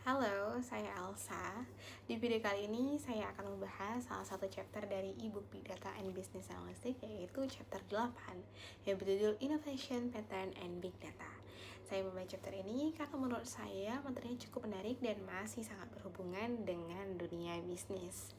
Halo, saya Elsa. Di video kali ini saya akan membahas salah satu chapter dari ebook Big Data and Business Analytics, yaitu chapter 8 yang berjudul Innovation Pattern and Big Data. Saya membaca chapter ini karena menurut saya materinya cukup menarik dan masih sangat berhubungan dengan dunia bisnis.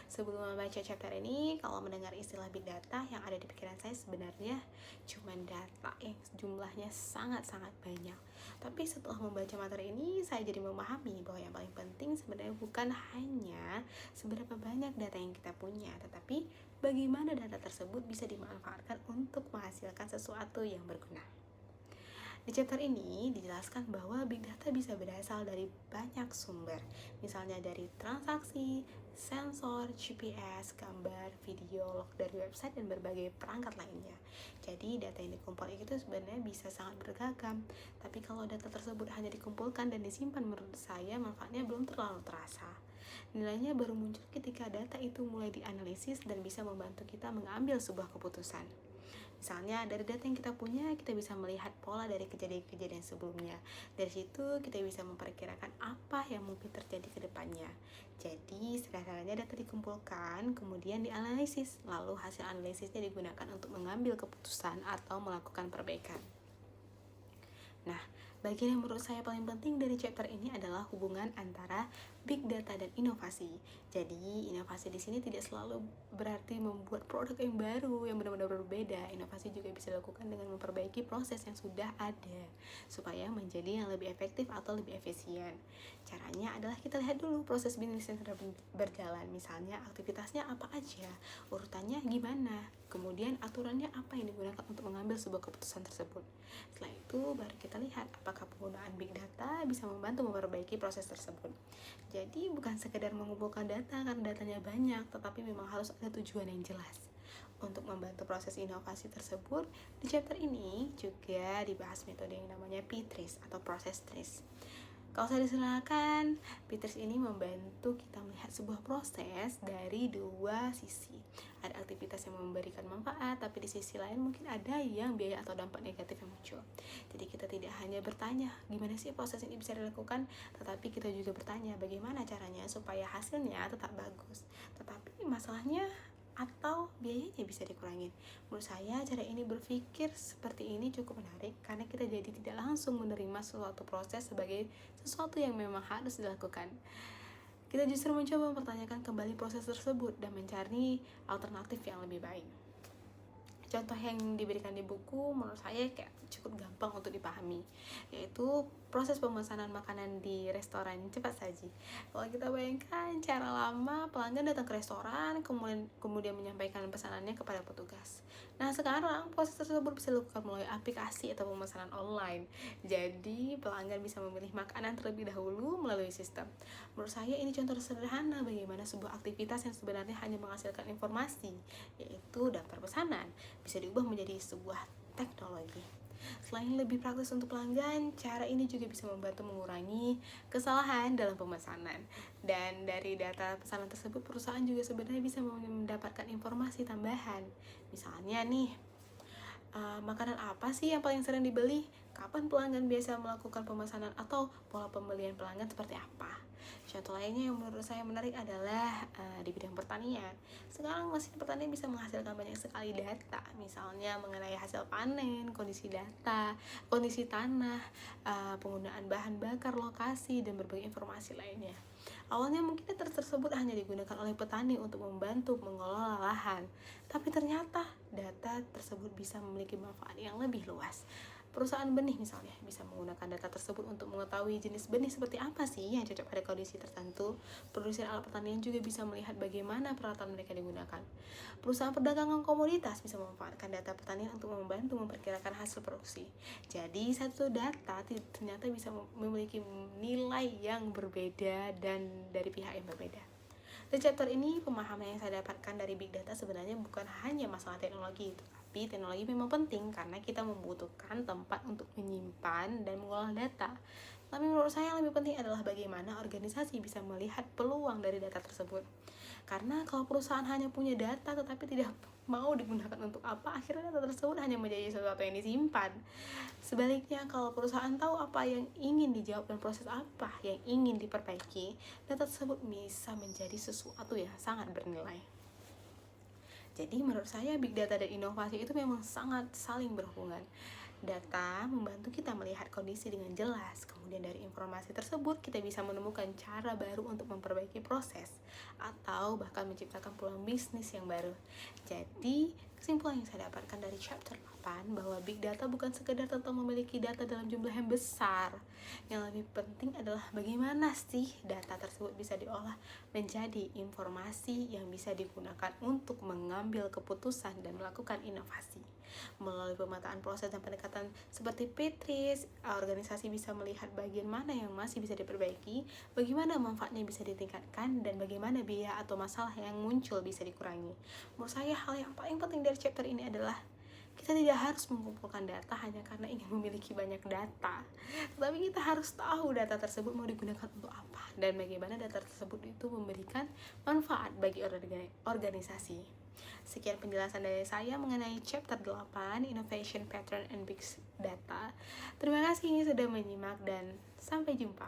Sebelum membaca chapter ini, kalau mendengar istilah Big Data, yang ada di pikiran saya sebenarnya cuma data yang jumlahnya sangat-sangat banyak. Tapi setelah membaca materi ini, saya jadi memahami bahwa yang paling penting sebenarnya bukan hanya seberapa banyak data yang kita punya, tetapi bagaimana data tersebut bisa dimanfaatkan untuk menghasilkan sesuatu yang berguna. Di chapter ini dijelaskan bahwa big data bisa berasal dari banyak sumber, misalnya dari transaksi, sensor, GPS, gambar, video, log dari website, dan berbagai perangkat lainnya. Jadi data yang dikumpulkan itu sebenarnya bisa sangat beragam, tapi kalau data tersebut hanya dikumpulkan dan disimpan, menurut saya manfaatnya belum terlalu terasa. Nilainya baru muncul ketika data itu mulai dianalisis dan bisa membantu kita mengambil sebuah keputusan. Misalnya, dari data yang kita punya, kita bisa melihat pola dari kejadian-kejadian sebelumnya. Dari situ, kita bisa memperkirakan apa yang mungkin terjadi ke depannya. Jadi, sederhananya data dikumpulkan, kemudian dianalisis, lalu hasil analisisnya digunakan untuk mengambil keputusan atau melakukan perbaikan. Nah, bagian yang menurut saya paling penting dari chapter ini adalah hubungan antara big data dan inovasi. Jadi, inovasi di sini tidak selalu berarti membuat produk yang baru, yang benar-benar berbeda. Inovasi juga bisa dilakukan dengan memperbaiki proses yang sudah ada, supaya menjadi yang lebih efektif atau lebih efisien. Caranya adalah kita lihat dulu proses bisnis yang sudah berjalan. Misalnya, aktivitasnya apa aja, urutannya gimana, kemudian aturannya apa yang digunakan untuk mengambil sebuah keputusan tersebut. Setelah itu, baru kita lihat apakah penggunaan big data bisa membantu memperbaiki proses tersebut. Jadi bukan sekedar mengumpulkan data karena datanya banyak, tetapi memang harus ada tujuan yang jelas. Untuk membantu proses inovasi tersebut, di chapter ini juga dibahas metode yang namanya P-TRIZ atau Process TRIZ. Kalau saya diserahkan, Peters ini membantu kita melihat sebuah proses dari dua sisi. Ada aktivitas yang memberikan manfaat, tapi di sisi lain mungkin ada yang biaya atau dampak negatif yang muncul. Jadi kita tidak hanya bertanya, gimana sih proses ini bisa dilakukan, tetapi kita juga bertanya, bagaimana caranya supaya hasilnya tetap bagus. Tetapi masalahnya atau biayanya bisa dikurangin. Menurut saya cara ini berpikir seperti ini cukup menarik karena kita jadi tidak langsung menerima suatu proses sebagai sesuatu yang memang harus dilakukan. Kita justru mencoba mempertanyakan kembali proses tersebut dan mencari alternatif yang lebih baik. Contoh yang diberikan di buku menurut saya kayak cukup gampang untuk dipahami, yaitu proses pemesanan makanan di restoran cepat saji. Kalau kita bayangkan cara lama pelanggan datang ke restoran kemudian menyampaikan pesanannya kepada petugas. Nah, sekarang proses tersebut bisa dilakukan melalui aplikasi atau pemesanan online. Jadi pelanggan bisa memilih makanan terlebih dahulu melalui sistem. Menurut saya ini contoh sederhana bagaimana sebuah aktivitas yang sebenarnya hanya menghasilkan informasi, yaitu daftar pesanan, bisa diubah menjadi sebuah teknologi. Selain lebih praktis untuk pelanggan, cara ini juga bisa membantu mengurangi kesalahan dalam pemesanan. Dan dari data pesanan tersebut, perusahaan juga sebenarnya bisa mendapatkan informasi tambahan. Misalnya nih, makanan apa sih yang paling sering dibeli? Kapan pelanggan biasa melakukan pemesanan atau pola pembelian pelanggan seperti apa? Contoh lainnya yang menurut saya menarik adalah di bidang pertanian. Sekarang mesin pertanian bisa menghasilkan banyak sekali data, misalnya mengenai hasil panen, kondisi tanah, penggunaan bahan bakar, lokasi, dan berbagai informasi lainnya. Awalnya mungkin data tersebut hanya digunakan oleh petani untuk membantu mengelola lahan, tapi ternyata data tersebut bisa memiliki manfaat yang lebih luas. Perusahaan benih misalnya bisa menggunakan data tersebut untuk mengetahui jenis benih seperti apa sih yang cocok pada kondisi tertentu. Produsen alat pertanian juga bisa melihat bagaimana peralatan mereka digunakan. Perusahaan perdagangan komoditas bisa memanfaatkan data pertanian untuk membantu memperkirakan hasil produksi. Jadi satu data ternyata bisa memiliki nilai yang berbeda dan dari pihak yang berbeda. Di chapter ini, pemahaman yang saya dapatkan dari big data sebenarnya bukan hanya masalah teknologi, tapi teknologi memang penting karena kita membutuhkan tempat untuk menyimpan dan mengolah data. Tapi menurut saya yang lebih penting adalah bagaimana organisasi bisa melihat peluang dari data tersebut. Karena kalau perusahaan hanya punya data tetapi tidak mau digunakan untuk apa, akhirnya data tersebut hanya menjadi sesuatu yang disimpan. Sebaliknya, kalau perusahaan tahu apa yang ingin dijawab dan proses apa yang ingin diperbaiki, data tersebut bisa menjadi sesuatu yang sangat bernilai. Jadi menurut saya big data dan inovasi itu memang sangat saling berhubungan. Data membantu kita melihat kondisi dengan jelas. Kemudian dari informasi tersebut kita bisa menemukan cara baru untuk memperbaiki proses atau bahkan menciptakan peluang bisnis yang baru. Jadi kesimpulan yang saya dapatkan dari chapter 8 bahwa big data bukan sekedar tentang memiliki data dalam jumlah yang besar. Yang lebih penting adalah bagaimana sih data tersebut bisa diolah menjadi informasi yang bisa digunakan untuk mengambil keputusan dan melakukan inovasi. Melalui pemetaan proses dan pendekatan seperti Petris, organisasi bisa melihat bagian mana yang masih bisa diperbaiki, bagaimana manfaatnya bisa ditingkatkan, dan bagaimana biaya atau masalah yang muncul bisa dikurangi. Menurut saya hal yang paling penting dari chapter ini adalah kita tidak harus mengumpulkan data hanya karena ingin memiliki banyak data, tetapi kita harus tahu data tersebut mau digunakan untuk apa dan bagaimana data tersebut itu memberikan manfaat bagi organisasi. Sekian penjelasan dari saya mengenai chapter 8 Innovation Pattern and Big Data. Terima kasih sudah menyimak dan sampai jumpa.